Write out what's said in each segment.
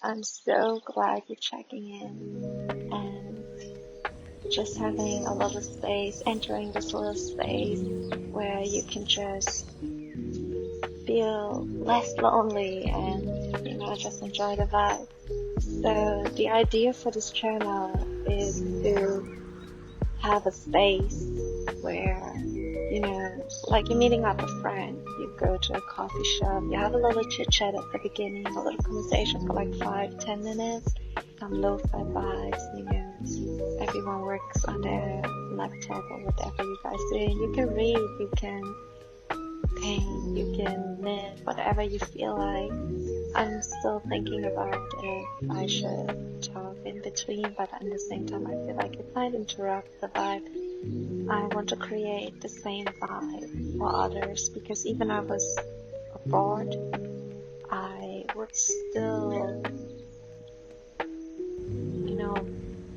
I'm so glad you're checking in and just having a little space, entering this little space where you can just feel less lonely and, just enjoy the vibe. So the idea for this channel is to have a space where, like you're meeting up a friend, you go to a coffee shop, you have a little chit chat at the beginning, a little conversation for like 5-10 minutes, some lo-fi vibes, everyone works on their laptop or whatever you guys do. You can read, you can paint, you can knit, whatever you feel like. I'm still thinking about if I should talk in between, but at the same time I feel like it might interrupt the vibe. I want to create the same vibe for others, because even I was abroad, I would still,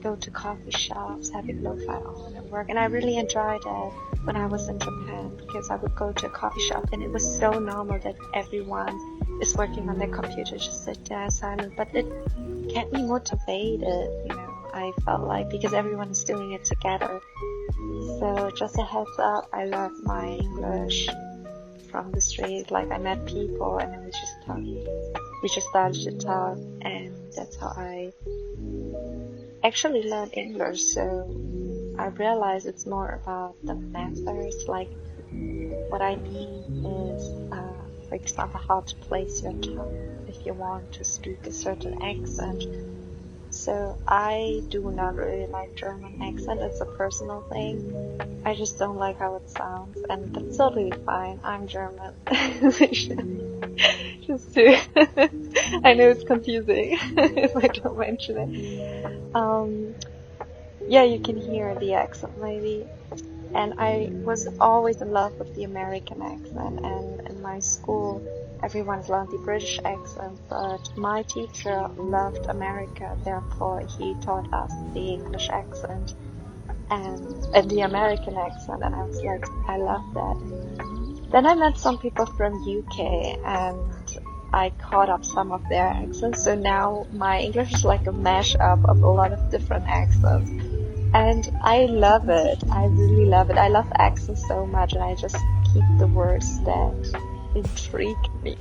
go to coffee shops, having lo-fi on and work. And I really enjoyed that when I was in Japan, because I would go to a coffee shop and it was so normal that everyone is working on their computer, just sit there silent. But it kept me motivated, I felt like, because everyone is doing it together. So just a heads up, I learned my English from the street. Like I met people and then we just talked. We just started to talk, and that's how I actually learned English. So I realized it's more about the methods. Like what I mean is, for example, how to place your tongue if you want to speak a certain accent. So I do not really like German accent. It's a personal thing. I just don't like how it sounds, and that's totally fine. I'm German. Just to I know it's confusing if I don't mention it. Yeah, you can hear the accent maybe. And I was always in love with the American accent, and in my school everyone's learned the British accent, but my teacher loved America, therefore he taught us the English accent and the American accent, and I was like, I love that. Then I met some people from UK and I caught up some of their accents, so now my English is like a mashup of a lot of different accents. And I love it. I really love it. I love accents so much, and I just keep the words that intrigue me.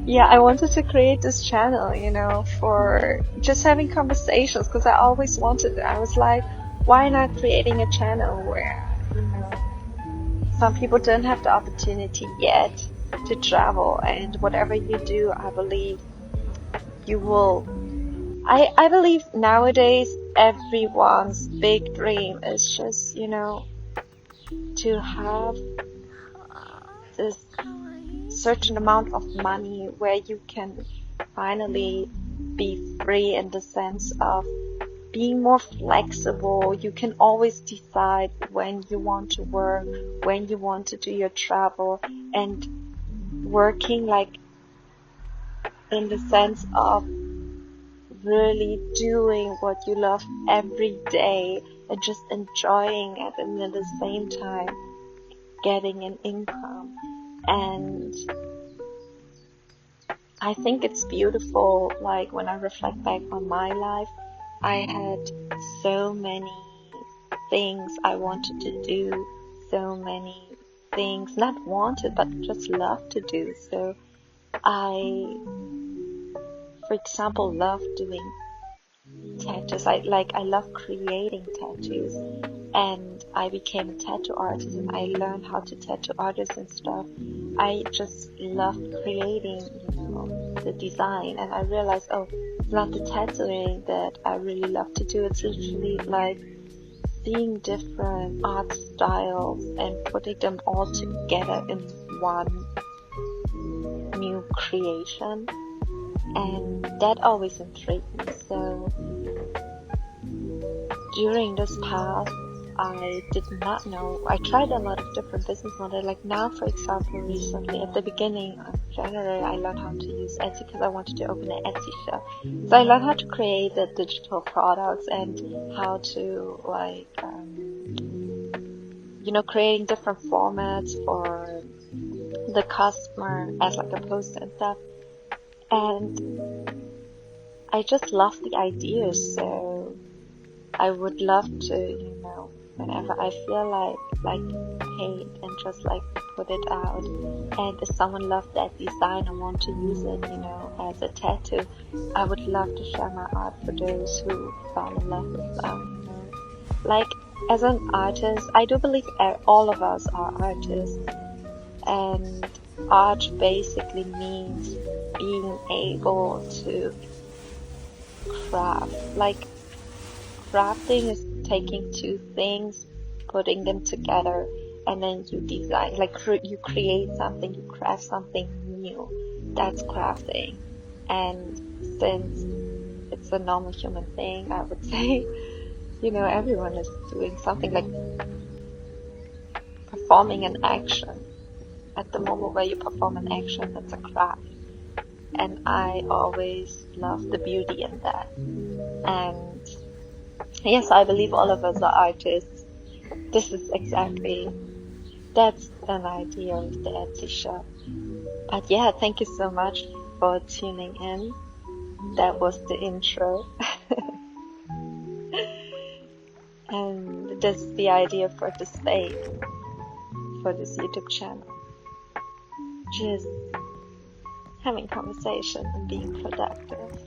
Yeah, I wanted to create this channel, for just having conversations, because I always wanted it. I was like, why not creating a channel where, some people don't have the opportunity yet to travel, and whatever you do, I believe you will. I believe nowadays everyone's big dream is just, to have this certain amount of money where you can finally be free, in the sense of being more flexible. You can always decide when you want to work, when you want to do your travel, and working like in the sense of really doing what you love every day and just enjoying it, and at the same time getting an income. And I think it's beautiful. Like when I reflect back on my life, I had so many things I wanted to do, so many things not wanted but just love to do. So I, for example, love doing tattoos. I love creating tattoos, and I became a tattoo artist, and I learned how to tattoo artists and stuff. I just loved creating, the design, and I realized, it's not the tattooing that I really love to do. It's literally like seeing different art styles and putting them all together in one new creation. And that always intrigued me. So during this path, I did not know. I tried a lot of different business models. Like now, for example, recently at the beginning of January, I learned how to use Etsy because I wanted to open an Etsy shop. So I learned how to create the digital products and how to creating different formats for the customer as like a poster and stuff. And I just love the ideas, so I would love to, whenever I feel like, hey, and just like put it out. And if someone loves that design and want to use it, as a tattoo, I would love to share my art for those who fall in love with them, Like, as an artist, I do believe all of us are artists, and art basically means being able to craft. Like, crafting is taking two things, putting them together, and then you design, like you create something, you craft something new. That's crafting. And since it's a normal human thing, I would say, everyone is doing something, like performing an action. At the moment where you perform an action, that's a craft. And I always love the beauty in that. And yes, I believe all of us are artists. This is that's an idea with the Etsy shop. But yeah, thank you so much for tuning in. That was the intro. And this is the idea for the space, for this YouTube channel. Just having conversation and being productive.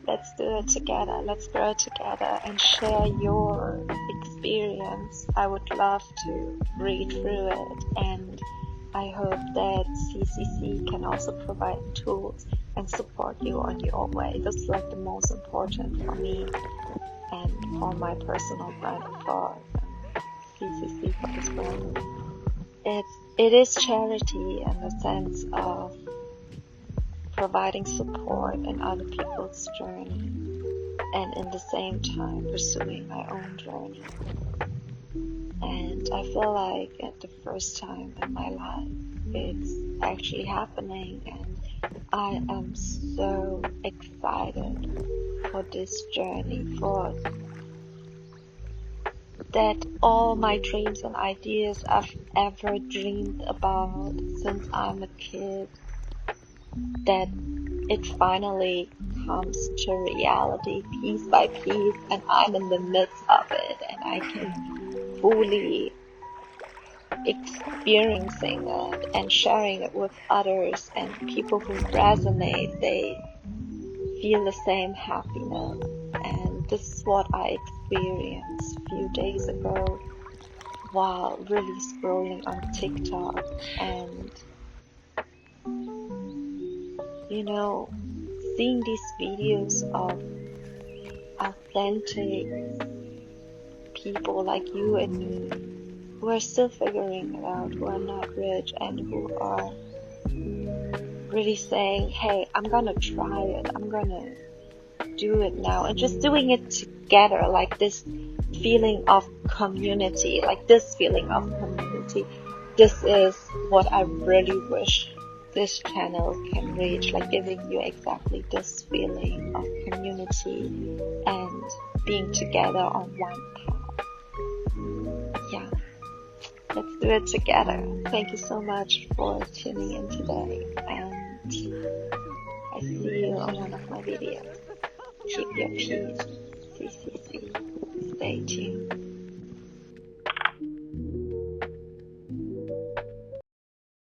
Let's do it together. Let's grow together and share your experience. I would love to read through it, and I hope that CCC can also provide tools and support you on your way. This is like the most important for me and for my personal brand, for CCC for this brand. It is charity in the sense of providing support in other people's journey, and in the same time pursuing my own journey. And I feel like at the first time in my life it's actually happening, and I am so excited for this journey, for that all my dreams and ideas I've ever dreamed about since I'm a kid, that it finally comes to reality piece by piece, and I'm in the midst of it, and I can fully experiencing it and sharing it with others, and people who resonate, they feel the same happiness. And this is what I experienced a few days ago while really scrolling on TikTok, and seeing these videos of authentic people like you and me, who are still figuring it out, who are not rich, and who are really saying, hey, I'm gonna try it, I'm gonna do it now, and just doing it together, like this feeling of community, This is what I really wish this channel can reach, like giving you exactly this feeling of community and being together on one path. Yeah, let's do it together. Thank you so much for tuning in today, and I see you on one of my videos. Keep your peace. CCC. Stay tuned.